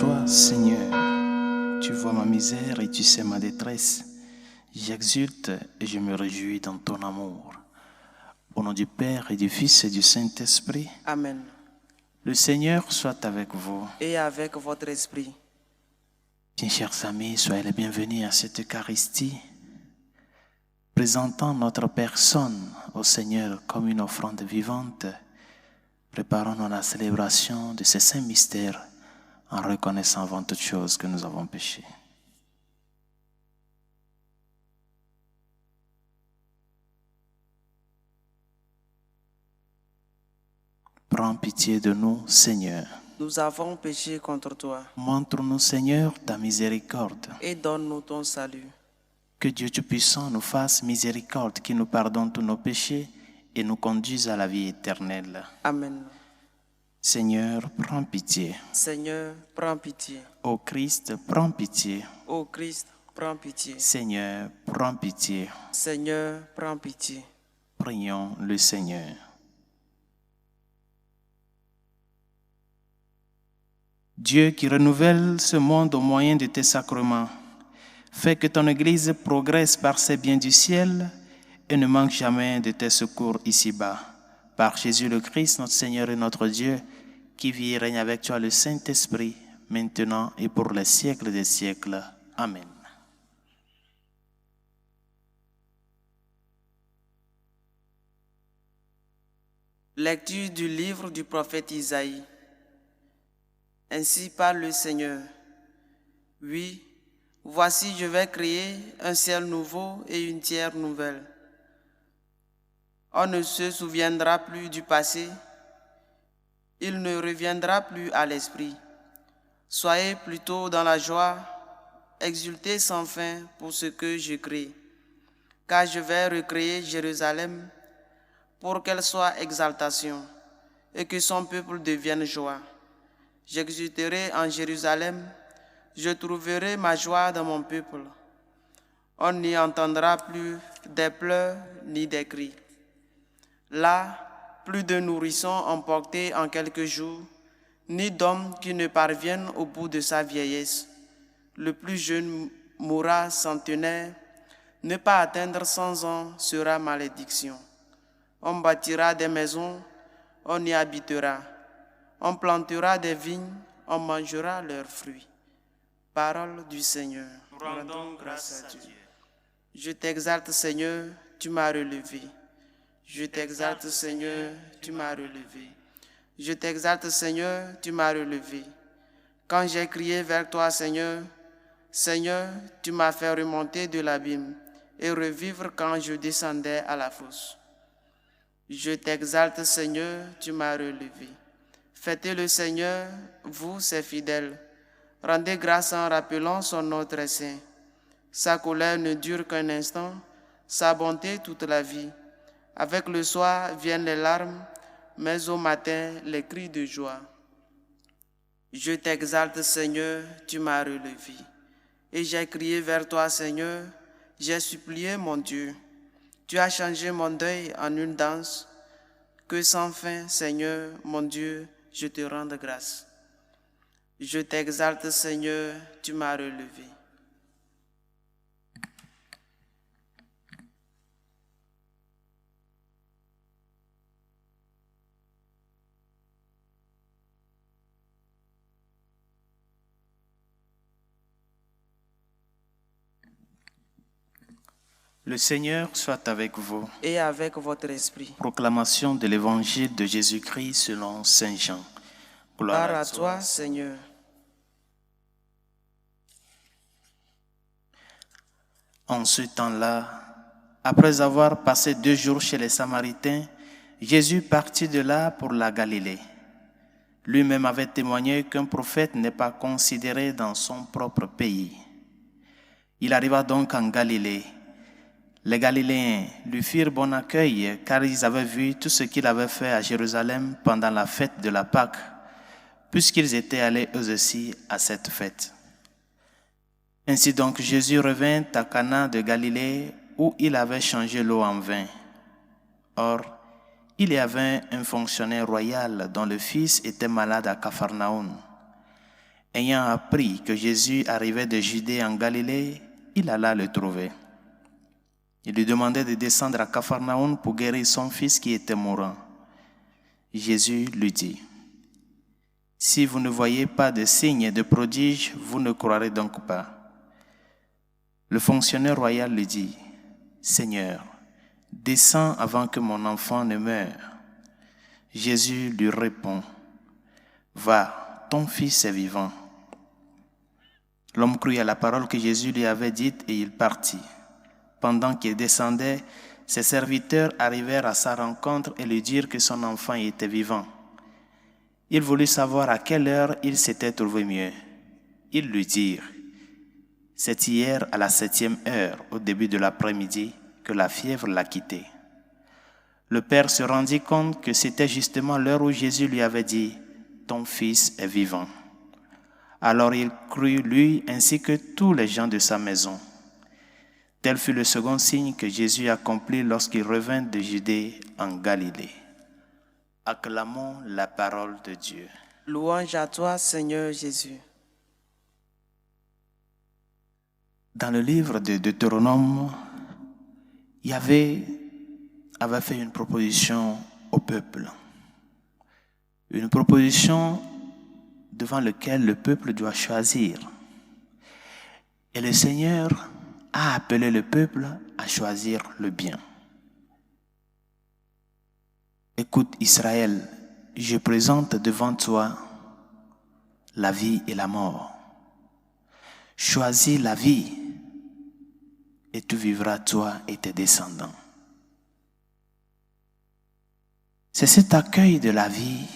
toi, Seigneur. Tu vois ma misère et tu sais ma détresse. J'exulte et je me réjouis dans ton amour. Au nom du Père et du Fils et du Saint-Esprit. Amen. Le Seigneur soit avec vous. Et avec votre esprit. Bien, chers amis, soyez les bienvenus à cette Eucharistie, présentant notre personne au Seigneur comme une offrande vivante. Préparons-nous à la célébration de ces saints mystères en reconnaissant avant toute chose que nous avons péché. Prends pitié de nous, Seigneur. Nous avons péché contre toi. Montre-nous, Seigneur, ta miséricorde. Et donne-nous ton salut. Que Dieu Tout-Puissant nous fasse miséricorde, qui nous pardonne tous nos péchés et nous conduise à la vie éternelle. Amen. Seigneur, prends pitié. Seigneur, prends pitié. Ô Christ, prends pitié. Ô Christ, prends pitié. Seigneur, prends pitié. Seigneur, prends pitié. Prions le Seigneur. Dieu qui renouvelle ce monde au moyen de tes sacrements, fais que ton Église progresse par ses biens du ciel et ne manque jamais de tes secours ici-bas. Par Jésus le Christ, notre Seigneur et notre Dieu, qui vit et règne avec toi le Saint-Esprit, maintenant et pour les siècles des siècles. Amen. Lecture du livre du prophète Isaïe. Ainsi parle le Seigneur. Oui, voici je vais créer un ciel nouveau et une terre nouvelle. On ne se souviendra plus du passé, il ne reviendra plus à l'esprit. Soyez plutôt dans la joie, exultez sans fin pour ce que je crée, car je vais recréer Jérusalem pour qu'elle soit exaltation et que son peuple devienne joie. J'exulterai en Jérusalem, je trouverai ma joie dans mon peuple. On n'y entendra plus des pleurs ni des cris. Là, plus de nourrissons emportés en quelques jours, ni d'hommes qui ne parviennent au bout de sa vieillesse. Le plus jeune mourra centenaire, ne pas atteindre 100 ans sera malédiction. On bâtira des maisons, on y habitera. On plantera des vignes, on mangera leurs fruits. Parole du Seigneur. Rendons grâce à Dieu. Je t'exalte, Seigneur, tu m'as relevé. Je t'exalte, Seigneur, tu m'as relevé. Je t'exalte, Seigneur, tu m'as relevé. Quand j'ai crié vers toi, Seigneur, Seigneur, tu m'as fait remonter de l'abîme et revivre quand je descendais à la fosse. Je t'exalte, Seigneur, tu m'as relevé. Fêtez le Seigneur, vous, ses fidèles. Rendez grâce en rappelant son nom très saint. Sa colère ne dure qu'un instant, sa bonté toute la vie. Avec le soir viennent les larmes, mais au matin les cris de joie. Je t'exalte, Seigneur, tu m'as relevé. Et j'ai crié vers toi, Seigneur, j'ai supplié mon Dieu. Tu as changé mon deuil en une danse. Que sans fin, Seigneur, mon Dieu, je te rende grâce. Je t'exalte, Seigneur, tu m'as relevé. Le Seigneur soit avec vous. Et avec votre esprit. Proclamation de l'Évangile de Jésus-Christ selon Saint Jean. Gloire à toi, Seigneur. En ce temps-là, après avoir passé 2 jours chez les Samaritains, Jésus partit de là pour la Galilée. Lui-même avait témoigné qu'un prophète n'est pas considéré dans son propre pays. Il arriva donc en Galilée. Les Galiléens lui firent bon accueil car ils avaient vu tout ce qu'il avait fait à Jérusalem pendant la fête de la Pâque, puisqu'ils étaient allés eux aussi à cette fête. Ainsi donc Jésus revint à Cana de Galilée où il avait changé l'eau en vin. Or, il y avait un fonctionnaire royal dont le fils était malade à Capharnaüm. Ayant appris que Jésus arrivait de Judée en Galilée, il alla le trouver. Il lui demandait de descendre à Capharnaüm pour guérir son fils qui était mourant. Jésus lui dit, « Si vous ne voyez pas de signes et de prodiges, vous ne croirez donc pas. » Le fonctionnaire royal lui dit, « Seigneur, descends avant que mon enfant ne meure. » Jésus lui répond, « Va, ton fils est vivant. » L'homme crut à la parole que Jésus lui avait dite et il partit. Pendant qu'il descendait, ses serviteurs arrivèrent à sa rencontre et lui dirent que son enfant était vivant. Il voulut savoir à quelle heure il s'était trouvé mieux. Ils lui dirent, « C'est hier à la 7e heure, au début de l'après-midi, que la fièvre l'a quitté. » Le père se rendit compte que c'était justement l'heure où Jésus lui avait dit, « Ton fils est vivant. » Alors il crut lui ainsi que tous les gens de sa maison. Tel fut le second signe que Jésus accomplit lorsqu'il revint de Judée en Galilée. Acclamons la parole de Dieu. Louange à toi, Seigneur Jésus. Dans le livre de Deutéronome, Yahvé avait fait une proposition au peuple. Une proposition devant laquelle le peuple doit choisir. Et le Seigneur a appelé le peuple à choisir le bien. Écoute Israël, je présente devant toi la vie et la mort. Choisis la vie et tu vivras toi et tes descendants. C'est cet accueil de la vie,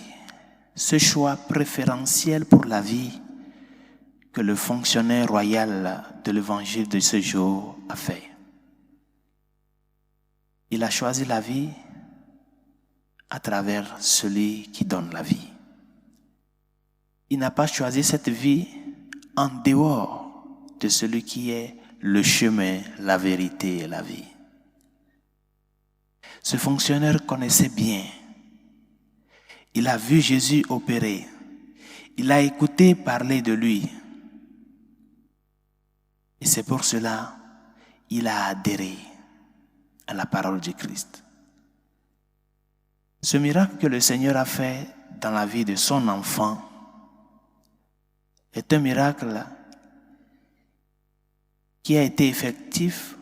ce choix préférentiel pour la vie que le fonctionnaire royal de l'évangile de ce jour a fait. Il a choisi la vie à travers celui qui donne la vie. Il n'a pas choisi cette vie en dehors de celui qui est le chemin, la vérité et la vie. Ce fonctionnaire connaissait bien. Il a vu Jésus opérer. Il a écouté parler de lui. Et c'est pour cela qu'il a adhéré à la parole du Christ. Ce miracle que le Seigneur a fait dans la vie de son enfant est un miracle qui a été effectif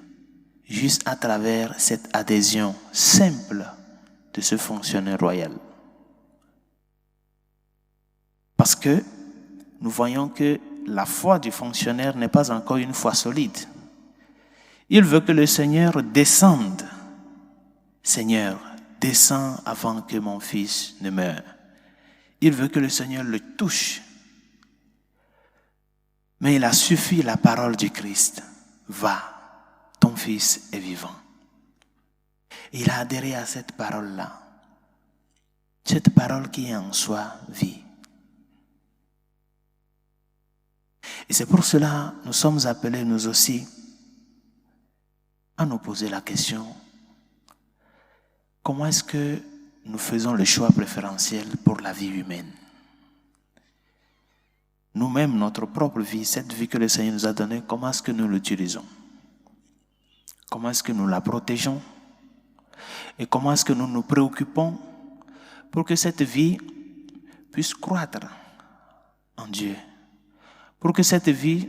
juste à travers cette adhésion simple de ce fonctionnaire royal. Parce que nous voyons que la foi du fonctionnaire n'est pas encore une foi solide. Il veut que le Seigneur descende. Seigneur, descends avant que mon fils ne meure. Il veut que le Seigneur le touche. Mais il a suffi la parole du Christ. Va, ton fils est vivant. Il a adhéré à cette parole-là. Cette parole qui est en soi vie. Et c'est pour cela que nous sommes appelés, nous aussi, à nous poser la question, comment est-ce que nous faisons le choix préférentiel pour la vie humaine? Nous-mêmes, notre propre vie, cette vie que le Seigneur nous a donnée, comment est-ce que nous l'utilisons? Comment est-ce que nous la protégeons? Et comment est-ce que nous nous préoccupons pour que cette vie puisse croître en Dieu? Pour que cette vie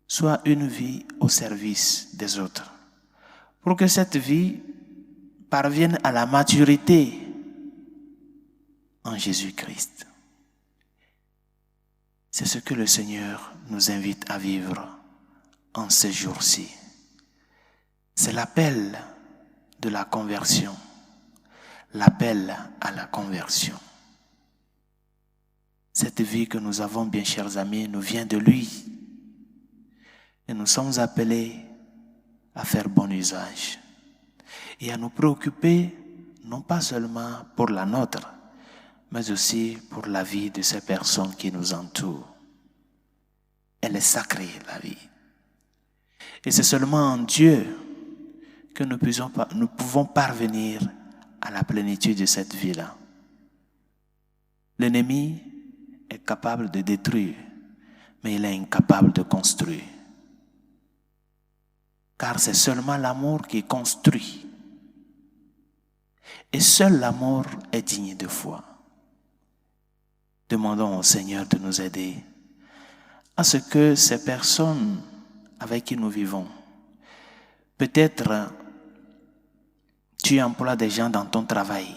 soit une vie au service des autres. Pour que cette vie parvienne à la maturité en Jésus-Christ. C'est ce que le Seigneur nous invite à vivre en ces jours-ci. C'est l'appel de la conversion. L'appel à la conversion. Cette vie que nous avons, bien chers amis, nous vient de lui. Et nous sommes appelés à faire bon usage. Et à nous préoccuper, non pas seulement pour la nôtre, mais aussi pour la vie de ces personnes qui nous entourent. Elle est sacrée, la vie. Et c'est seulement en Dieu que nous pouvons parvenir à la plénitude de cette vie-là. L'ennemi est capable de détruire, mais il est incapable de construire. Car c'est seulement l'amour qui construit. Et seul l'amour est digne de foi. Demandons au Seigneur de nous aider à ce que ces personnes avec qui nous vivons, peut-être tu emploies des gens dans ton travail,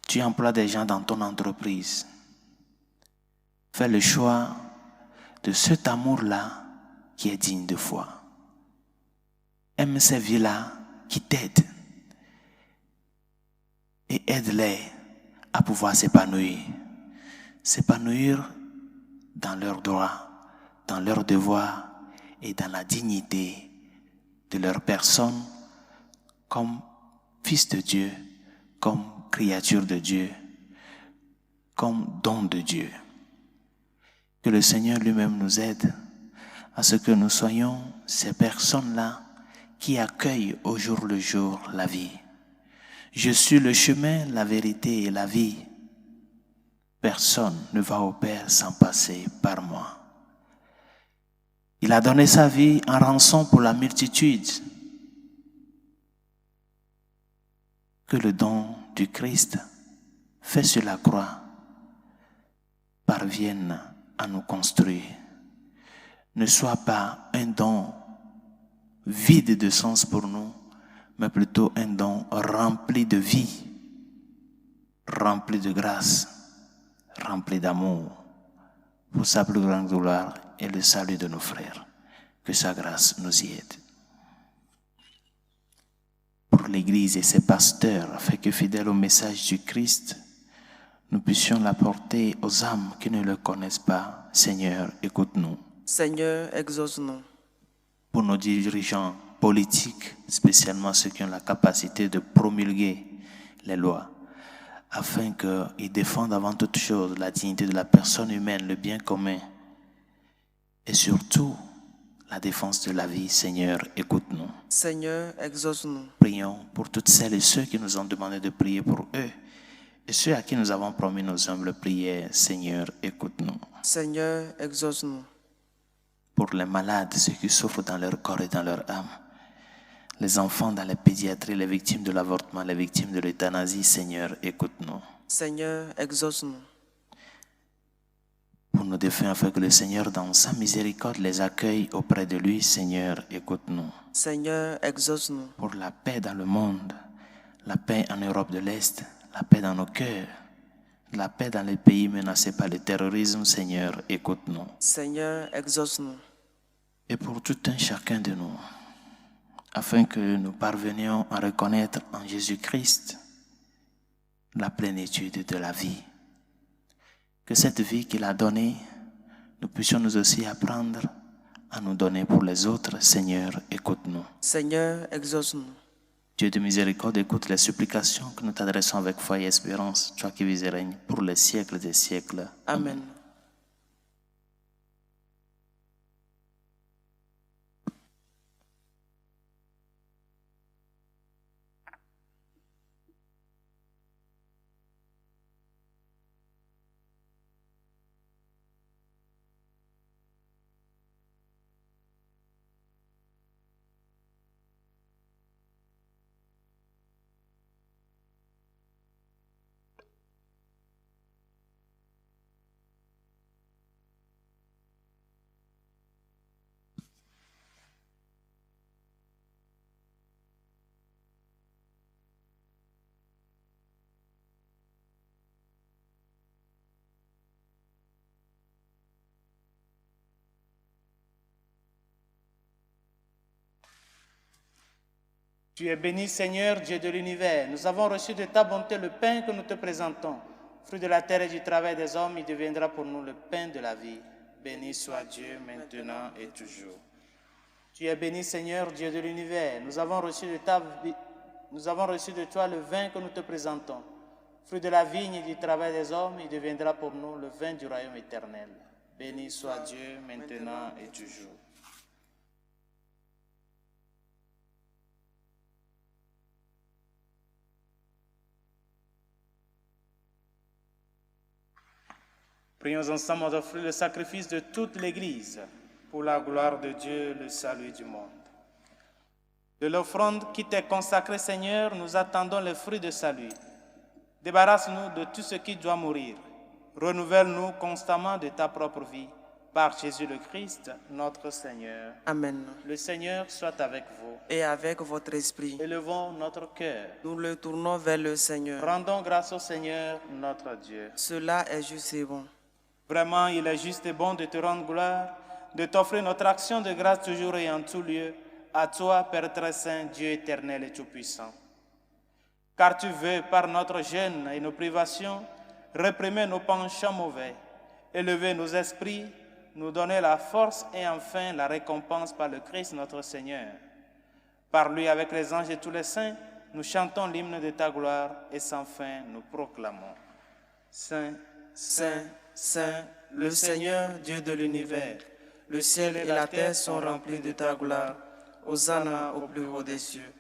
tu emploies des gens dans ton entreprise. Fais le choix de cet amour-là qui est digne de foi. Aime ces vies-là qui t'aident et aide-les à pouvoir s'épanouir. S'épanouir dans leurs droits, dans leurs devoirs et dans la dignité de leur personne comme fils de Dieu, comme créature de Dieu, comme don de Dieu. Que le Seigneur lui-même nous aide à ce que nous soyons ces personnes-là qui accueillent au jour le jour la vie. Je suis le chemin, la vérité et la vie. Personne ne va au Père sans passer par moi. Il a donné sa vie en rançon pour la multitude. Que le don du Christ fait sur la croix parvienne à nous construire. Ne soit pas un don vide de sens pour nous, mais plutôt un don rempli de vie, rempli de grâce, rempli d'amour, pour sa plus grande gloire et le salut de nos frères. Que sa grâce nous y aide. Pour l'Église et ses pasteurs, afin que fidèles au message du Christ, nous puissions l'apporter aux âmes qui ne le connaissent pas. Seigneur, écoute-nous. Seigneur, exauce-nous. Pour nos dirigeants politiques, spécialement ceux qui ont la capacité de promulguer les lois, afin qu'ils défendent avant toute chose la dignité de la personne humaine, le bien commun, et surtout la défense de la vie. Seigneur, écoute-nous. Seigneur, exauce-nous. Prions pour toutes celles et ceux qui nous ont demandé de prier pour eux, et ceux à qui nous avons promis nos humbles prières. Seigneur, écoute-nous. Seigneur, exauce-nous. Pour les malades, ceux qui souffrent dans leur corps et dans leur âme, les enfants dans la pédiatrie, les victimes de l'avortement, les victimes de l'euthanasie. Seigneur, écoute-nous. Seigneur, exauce-nous. Pour nos défunts, afin que le Seigneur, dans sa miséricorde, les accueille auprès de lui. Seigneur, écoute-nous. Seigneur, exauce-nous. Pour la paix dans le monde, la paix en Europe de l'Est, la paix dans nos cœurs, la paix dans les pays menacés par le terrorisme. Seigneur, écoute-nous. Seigneur, exauce-nous. Et pour tout un chacun de nous, afin que nous parvenions à reconnaître en Jésus-Christ la plénitude de la vie. Que cette vie qu'il a donnée, nous puissions nous aussi apprendre à nous donner pour les autres. Seigneur, écoute-nous. Seigneur, exauce-nous. Dieu de miséricorde, écoute les supplications que nous t'adressons avec foi et espérance, toi qui vis et règnes pour les siècles des siècles. Amen. Tu es béni, Seigneur, Dieu de l'univers. Nous avons reçu de ta bonté le pain que nous te présentons. Fruit de la terre et du travail des hommes, il deviendra pour nous le pain de la vie. Béni soit Dieu, maintenant et toujours. Tu es béni, Seigneur, Dieu de l'univers. Nous avons reçu de toi le vin que nous te présentons. Fruit de la vigne et du travail des hommes, il deviendra pour nous le vin du royaume éternel. Béni soit Dieu, maintenant et toujours. Prions ensemble d'offrir le sacrifice de toute l'Église pour la gloire de Dieu, le salut du monde. De l'offrande qui t'est consacrée, Seigneur, nous attendons le fruit de salut. Débarrasse-nous de tout ce qui doit mourir. Renouvelle-nous constamment de ta propre vie. Par Jésus le Christ, notre Seigneur. Amen. Le Seigneur soit avec vous. Et avec votre esprit, Élevons notre cœur. nous le tournons vers le Seigneur. Rendons grâce au Seigneur, notre Dieu. Cela est juste et bon. Vraiment, il est juste et bon de te rendre gloire, de t'offrir notre action de grâce toujours et en tout lieu, à toi, Père très saint, Dieu éternel et tout-puissant. Car tu veux, par notre jeûne et nos privations, réprimer nos penchants mauvais, élever nos esprits, nous donner la force et enfin la récompense par le Christ notre Seigneur. Par lui, avec les anges et tous les saints, nous chantons l'hymne de ta gloire et sans fin nous proclamons. Saint, Saint, Saint, le Seigneur, Dieu de l'univers, le ciel et la terre sont remplis de ta gloire. Hosanna au plus haut des cieux.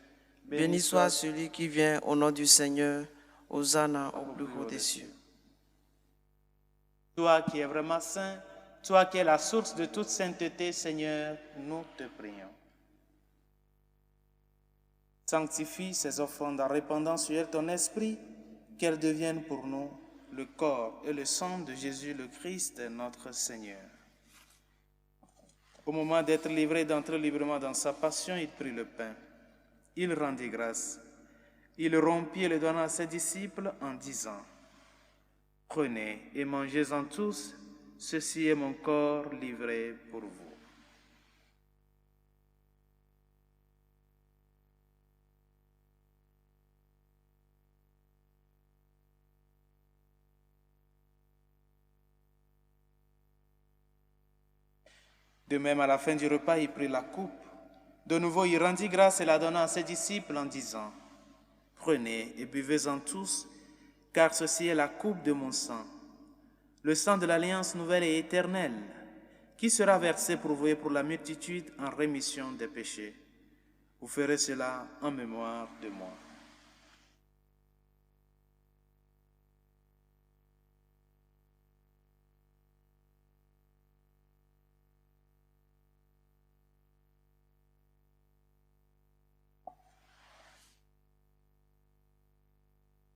Béni soit celui qui vient au nom du Seigneur. Hosanna au plus haut des cieux. Toi qui es vraiment saint, toi qui es la source de toute sainteté, Seigneur, nous te prions. Sanctifie ces offrandes en répandant sur elles ton esprit, qu'elles deviennent pour nous le corps et le sang de Jésus le Christ, notre Seigneur. Au moment d'être livré d'entrer librement dans sa passion, il prit le pain. Il rendit grâce. Il le rompit et le donna à ses disciples en disant : « Prenez et mangez-en tous, ceci est mon corps livré pour vous. » De même, à la fin du repas, il prit la coupe. De nouveau, il rendit grâce et la donna à ses disciples en disant : « Prenez et buvez-en tous, car ceci est la coupe de mon sang, le sang de l'alliance nouvelle et éternelle, qui sera versé pour vous et pour la multitude en rémission des péchés. Vous ferez cela en mémoire de moi. »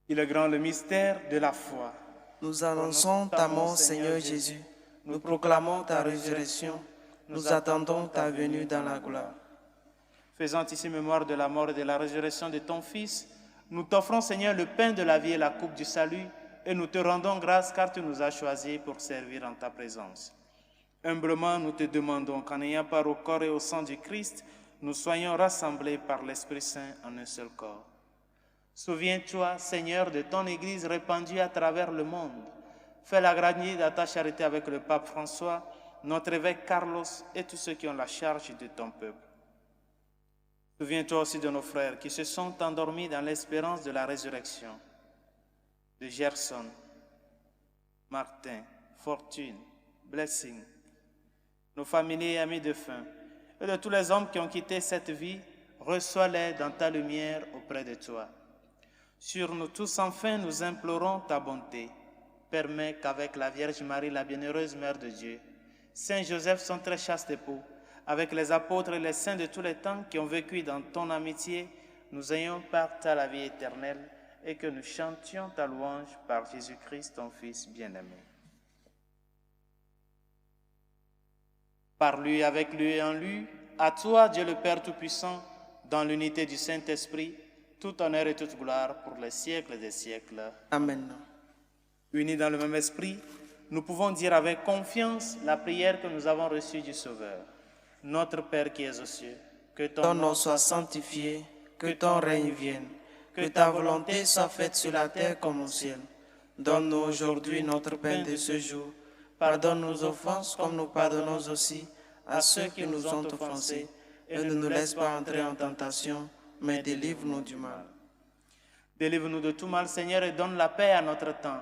Il est grand le mystère de la foi. Nous annonçons ta mort, Seigneur Jésus. Nous proclamons ta résurrection. Nous attendons ta venue dans la gloire. Faisant ici mémoire de la mort et de la résurrection de ton Fils, nous t'offrons, Seigneur, le pain de la vie et la coupe du salut, et nous te rendons grâce car tu nous as choisis pour servir en ta présence. Humblement, nous te demandons qu'en ayant part au corps et au sang du Christ, nous soyons rassemblés par l'Esprit Saint en un seul corps. Souviens-toi, Seigneur, de ton Église répandue à travers le monde. Fais-la grandir dans ta charité avec le pape François, notre évêque Carlos et tous ceux qui ont la charge de ton peuple. Souviens-toi aussi de nos frères qui se sont endormis dans l'espérance de la résurrection, de Gerson, Martin, Fortune, Blessing, nos familiers et amis défunts, et de tous les hommes qui ont quitté cette vie, reçois-les dans ta lumière auprès de toi. Sur nous tous, enfin, nous implorons ta bonté. Permets qu'avec la Vierge Marie, la bienheureuse Mère de Dieu, Saint Joseph, son très chaste époux, avec les apôtres et les saints de tous les temps qui ont vécu dans ton amitié, nous ayons part à la vie éternelle et que nous chantions ta louange par Jésus-Christ, ton Fils bien-aimé. Par lui, avec lui et en lui, à toi, Dieu le Père Tout-Puissant, dans l'unité du Saint-Esprit, tout honneur et toute gloire pour les siècles des siècles. Amen. Unis dans le même esprit, nous pouvons dire avec confiance la prière que nous avons reçue du Sauveur. Notre Père qui es aux cieux, que Ton nom soit sanctifié, que ton règne vienne, que ta volonté soit faite sur la terre comme au ciel. Donne-nous aujourd'hui notre pain de ce jour. Pardonne nos offenses comme nous pardonnons aussi à ceux qui nous ont offensés. Et ne nous laisse pas entrer en tentation, mais délivre-nous du mal. Délivre-nous de tout mal, Seigneur, et donne la paix à notre temps.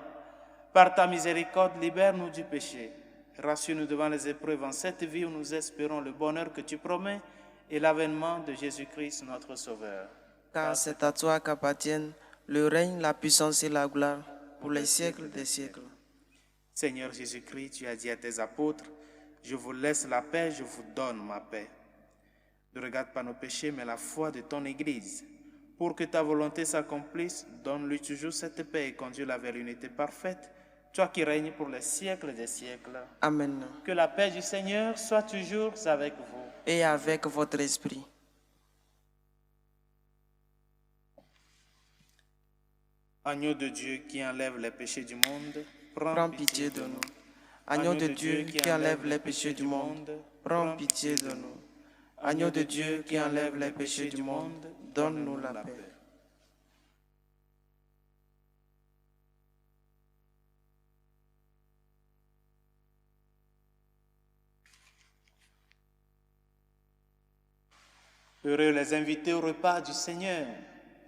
Par ta miséricorde, libère-nous du péché. Rassure-nous devant les épreuves en cette vie où nous espérons le bonheur que tu promets et l'avènement de Jésus-Christ, notre Sauveur. Car c'est à toi qu'appartiennent le règne, la puissance et la gloire pour les siècles des siècles. Seigneur Jésus-Christ, tu as dit à tes apôtres, je vous laisse la paix, je vous donne ma paix. Ne regarde pas nos péchés, mais la foi de ton Église. Pour que ta volonté s'accomplisse, donne-lui toujours cette paix et conduis-la vers l'unité parfaite, toi qui règnes pour les siècles des siècles. Amen. Que la paix du Seigneur soit toujours avec vous. Et avec votre esprit. Agneau de Dieu qui enlève les péchés du monde, Prends pitié de nous. Agneau de Dieu qui enlève les péchés du monde, prends pitié de nous. Agneau de Dieu qui enlève les péchés du monde, donne-nous la paix. Heureux les invités au repas du Seigneur.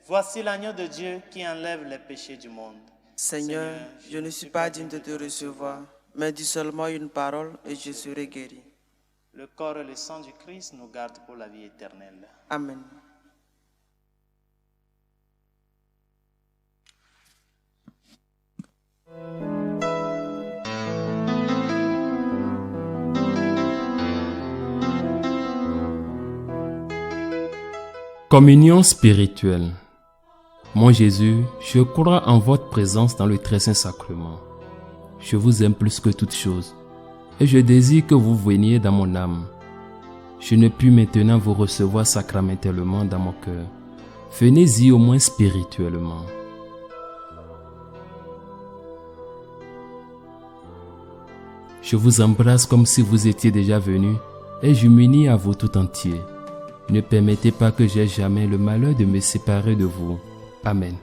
Voici l'agneau de Dieu qui enlève les péchés du monde. Seigneur, je ne suis pas digne de te recevoir, mais dis seulement une parole et je serai guéri. Le corps et le sang du Christ nous gardent pour la vie éternelle. Amen. Communion spirituelle. Mon Jésus, je crois en votre présence dans le très saint sacrement. Je vous aime plus que toute chose, et je désire que vous veniez dans mon âme. Je ne puis maintenant vous recevoir sacramentellement dans mon cœur. Venez-y au moins spirituellement. Je vous embrasse comme si vous étiez déjà venu, et je m'unis à vous tout entier. Ne permettez pas que j'aie jamais le malheur de me séparer de vous. Amen.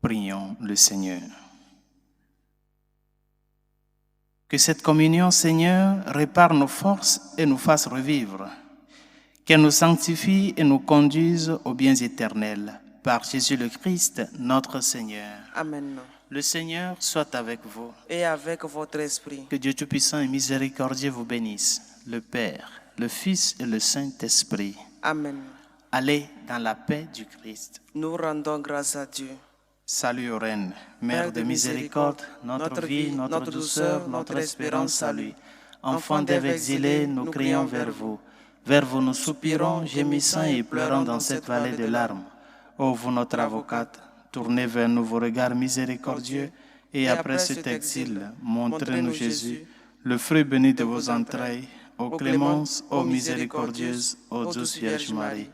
Prions le Seigneur. Que cette communion, Seigneur, répare nos forces et nous fasse revivre. Qu'elle nous sanctifie et nous conduise aux biens éternels. Par Jésus le Christ, notre Seigneur. Amen. Le Seigneur soit avec vous. Et avec votre esprit. Que Dieu Tout-Puissant et Miséricordieux vous bénisse, le Père, le Fils et le Saint-Esprit. Amen. Allez dans la paix du Christ. Nous rendons grâce à Dieu. Salut aux reines, Mère de miséricorde, notre vie, notre douceur, notre espérance, salut. Enfants d'Ève exilés, nous crions vers vous. Vers vous nous soupirons, gémissant et pleurant dans cette vallée de larmes. Ô vous notre avocate, tournez vers nous vos regards miséricordieux, et après cet exil, montrez-nous Jésus, le fruit béni de vos entrailles. Ô clémence, ô miséricordieuse, ô douce Vierge Marie,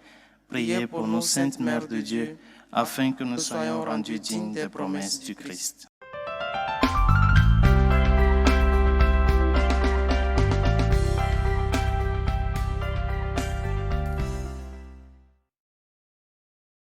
priez pour nous, Sainte Mère de Dieu, afin que nous soyons rendus dignes des promesses du Christ.